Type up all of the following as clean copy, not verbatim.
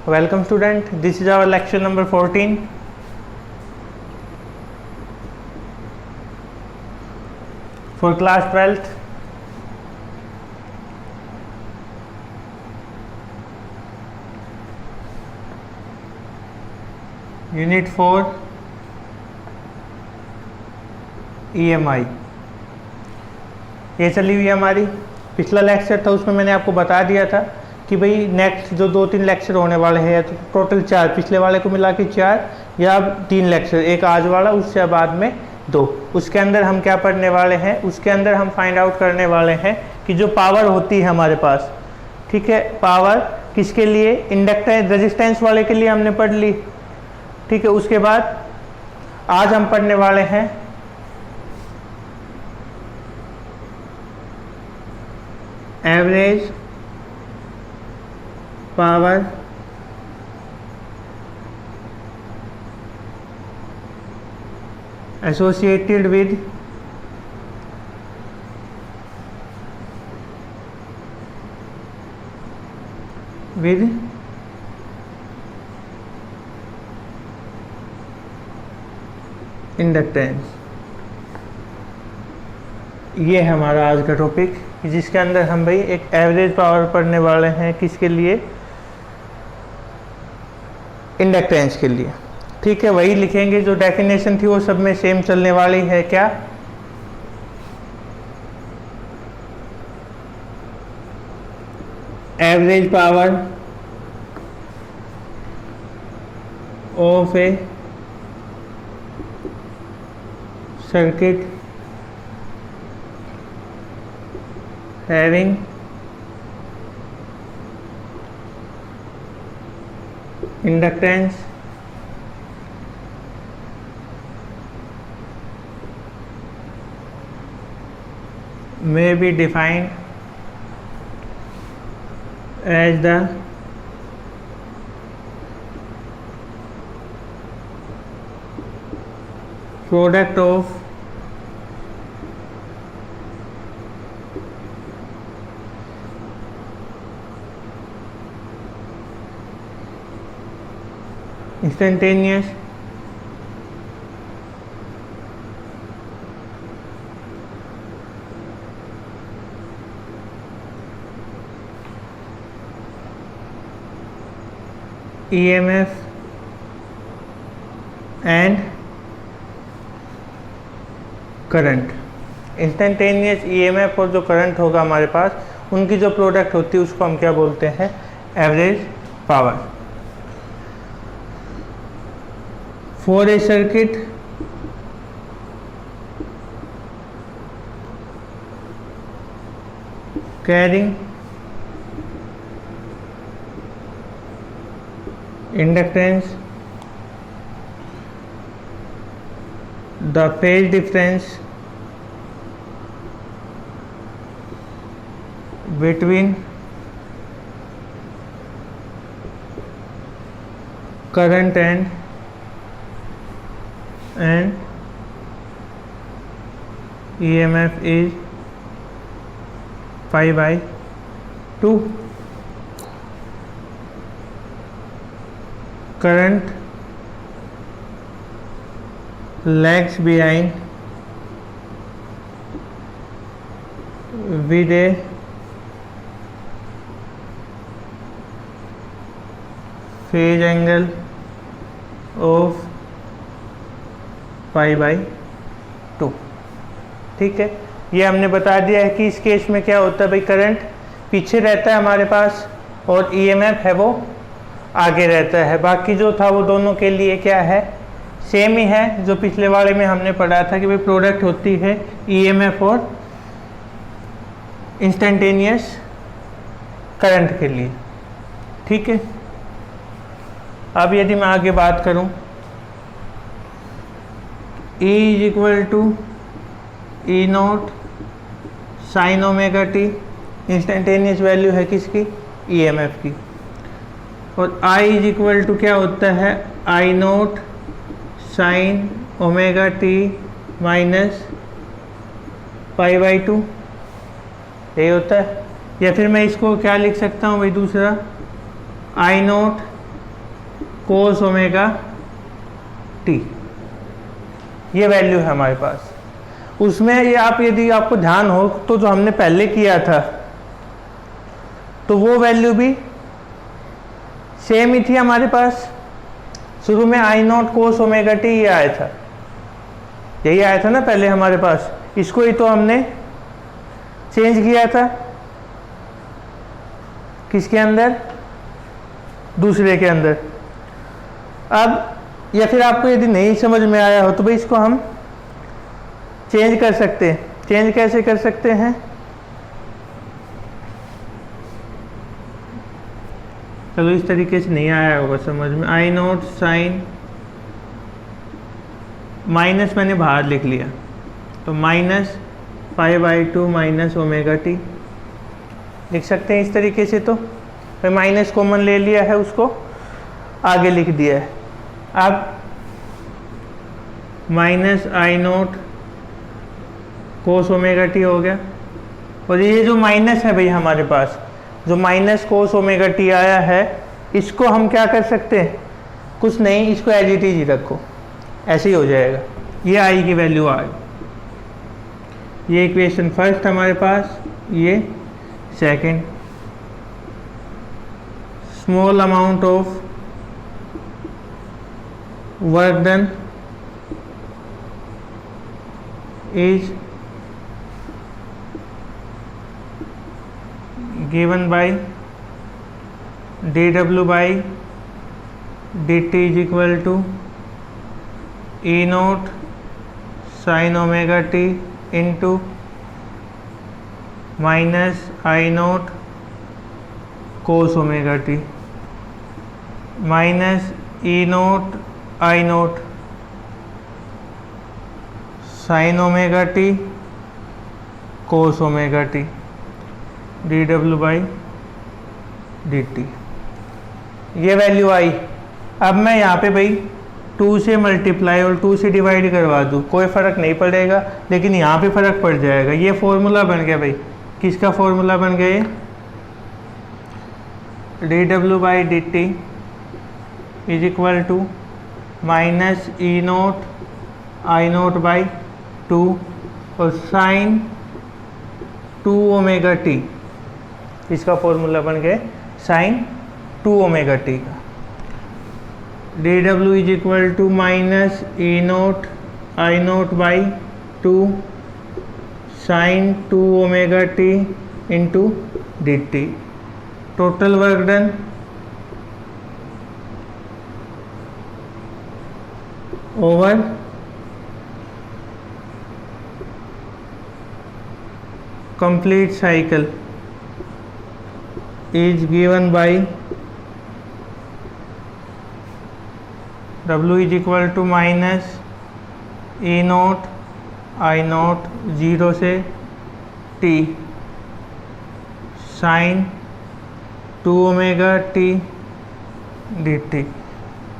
Welcome student, this is our lecture number 14. For class 12th. Unit 4 EMI। ये चली हुई हमारी पिछला लेक्चर था, उसमें मैंने आपको बता दिया था कि भाई नेक्स्ट जो 2-3 लेक्चर होने वाले हैं, तो टोटल 4, पिछले वाले को मिला के 4 या 3 लेक्चर, एक आज वाला उससे बाद में 2। उसके अंदर हम क्या पढ़ने वाले हैं, उसके अंदर हम फाइंड आउट करने वाले हैं कि जो पावर होती है हमारे पास, ठीक है, पावर किसके लिए, इंडक्टेंस रेजिस्टेंस वाले के लिए हमने पढ़ ली, ठीक है। उसके बाद आज हम पढ़ने वाले हैं average power associated with inductance. ये है हमारा आज का टॉपिक, जिसके अंदर हम भाई एक एवरेज पावर पढ़ने वाले हैं, किसके लिए, इंडक्टेंस के लिए, ठीक है। वही लिखेंगे जो डेफिनेशन थी वो सब में सेम चलने वाली है। क्या, average power of A circuit having inductance may be defined as the product of instantaneous EMF and current. Instantaneous EMF और जो करंट होगा हमारे पास, उनकी जो प्रोडक्ट होती है उसको हम क्या बोलते हैं, average power. For a circuit carrying inductance, the phase difference between current and EMF is 5/2। current lags behind with a phase angle of 5/2, ठीक है। ये हमने बता दिया है कि इस केस में क्या होता है भाई, करंट पीछे रहता है हमारे पास और EMF है वो आगे रहता है। बाकी जो था वो दोनों के लिए क्या है, सेम ही है, जो पिछले वाले में हमने पढ़ा था कि भाई प्रोडक्ट होती है EMF और इंस्टेंटेनियस करंट के लिए, ठीक है। अब यदि मैं आगे बात करूं, E = E0 sin omega T, instantaneous value है किसकी, EMF की। और I = क्या होता है, I0 sin omega T minus π/2, यही होता है। या फिर मैं इसको क्या लिख सकता हूँ भाई, दूसरा I0 कोस ओमेगा टी, ये वैल्यू है हमारे पास। उसमें ये आप यदि आपको ध्यान हो तो जो हमने पहले किया था तो वो वैल्यू भी सेम ही थी हमारे पास। शुरू में आई नॉट कोस ओमेगा टी ये आया था, यही आया था ना पहले हमारे पास। इसको ही तो हमने चेंज किया था किसके अंदर, दूसरे के अंदर। अब या फिर आपको यदि नहीं समझ में आया हो तो भाई इसको हम चेंज कर सकते हैं। चेंज कैसे कर सकते हैं, चलो इस तरीके से नहीं आया होगा समझ में। आई नॉट साइन, माइनस मैंने बाहर लिख लिया तो माइनस π/2 माइनस ओमेगा टी लिख सकते हैं इस तरीके से। तो फिर माइनस कॉमन ले लिया है, उसको आगे लिख दिया है। अब minus I not cos omega T हो गया। और ये जो माइनस है भाई हमारे पास, जो माइनस कोस ओमेगा टी आया है, इसको हम क्या कर सकते हैं, कुछ नहीं, इसको एज इट इज ही रखो, ऐसे ही हो जाएगा। ये आई की वैल्यू आ गई। ये इक्वेशन फर्स्ट हमारे पास, ये second. Small amount of work done is given by dw by dt is equal to E naught sin omega t into minus I naught cos omega t minus E naught I naught sine omega T cos omega T dw by dt। ये value आई। अब मैं यहाँ पे भाई 2 से multiply और 2 से divide करवा दूँ, कोई फ़र्क नहीं पड़ेगा, लेकिन यहाँ पे फ़र्क पड़ जाएगा। ये फॉर्मूला बन गया भाई, किसका फॉर्मूला बन गया ये, dw by dt is equal to minus E naught I naught by 2 और साइन 2 ओमेगा टी, इसका फॉर्मूला बन गया साइन 2 ओमेगा टी का। D W is equal to minus E naught I naught by 2 sine 2 omega T into D T. Total work done over complete cycle is given by W is equal to minus E naught I naught 0 से T sin 2 omega T dt।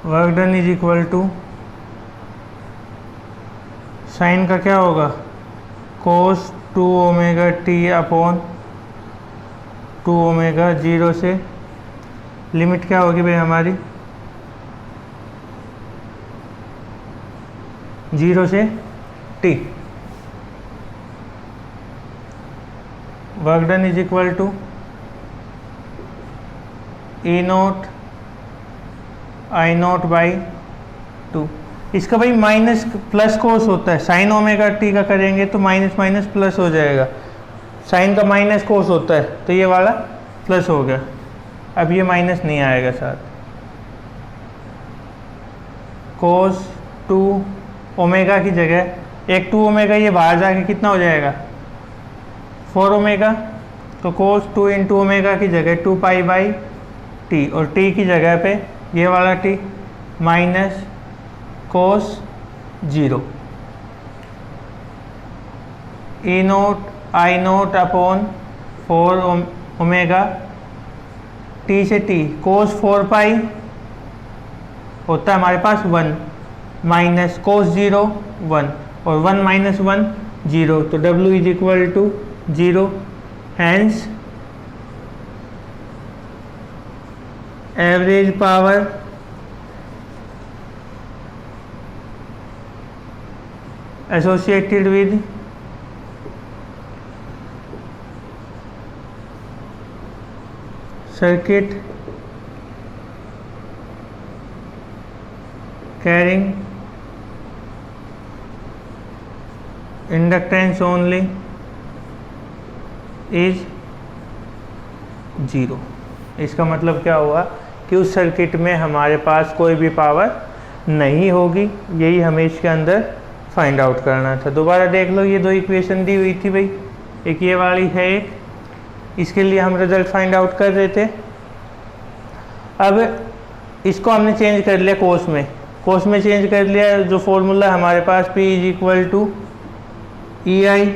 Work done is equal to sine का क्या होगा, cos 2 omega T upon 2 omega 0 से, limit क्या होगी भाई हमारी 0 से t। Work done is equal to E naught I naught by 2। इसका भाई माइनस प्लस कोस होता है, साइन ओमेगा टी का करेंगे तो माइनस माइनस प्लस हो जाएगा, साइन का माइनस कोस होता है तो ये वाला प्लस हो गया। अब ये माइनस नहीं आएगा साथ, कोस 2 ओमेगा की जगह एक 2 ओमेगा ये बाहर जाके कितना हो जाएगा 4 ओमेगा, तो कोस 2 इंटू ओमेगा की जगह 2 पाई बाई टी और टी की जगह पे ये वाला T minus cos 0 E naught I naught upon 4 omega T से टी, कोस 4 पाई होता है हमारे पास 1 माइनस कोस 0 1 और 1 माइनस 1 0, तो W is equal to 0। Hence average power associated with circuit carrying inductance only is 0। इसका मतलब क्या हुआ कि उस सर्किट में हमारे पास कोई भी पावर नहीं होगी। यही हमें इसके अंदर फाइंड आउट करना था। दोबारा देख लो, ये दो इक्वेशन दी हुई थी भाई, एक ये वाली है, एक इसके लिए हम रिजल्ट फाइंड आउट कर रहे थे। अब इसको हमने चेंज कर लिया कोस में चेंज कर लिया। जो फॉर्मूला हमारे पास P = EI,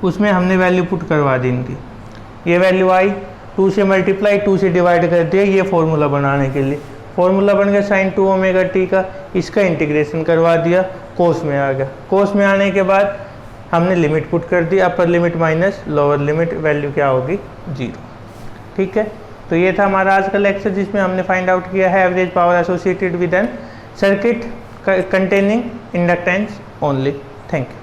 उसमें हमने वैल्यू पुट करवा दी इनकी। ये वैल्यू आई 2 से मल्टीप्लाई 2 से डिवाइड कर दिया ये फॉर्मूला बनाने के लिए। फॉर्मूला बन गया sin 2 ओमेगा t का। इसका इंटीग्रेशन करवा दिया, कोस में आ गया। कोस में आने के बाद हमने लिमिट पुट कर दी, upper limit minus lower limit, value क्या होगी 0। ठीक है, तो ये था हमारा आज का लेक्चर जिसमें हमने फाइंड आउट किया है average power associated with an circuit containing inductance only. Thank you.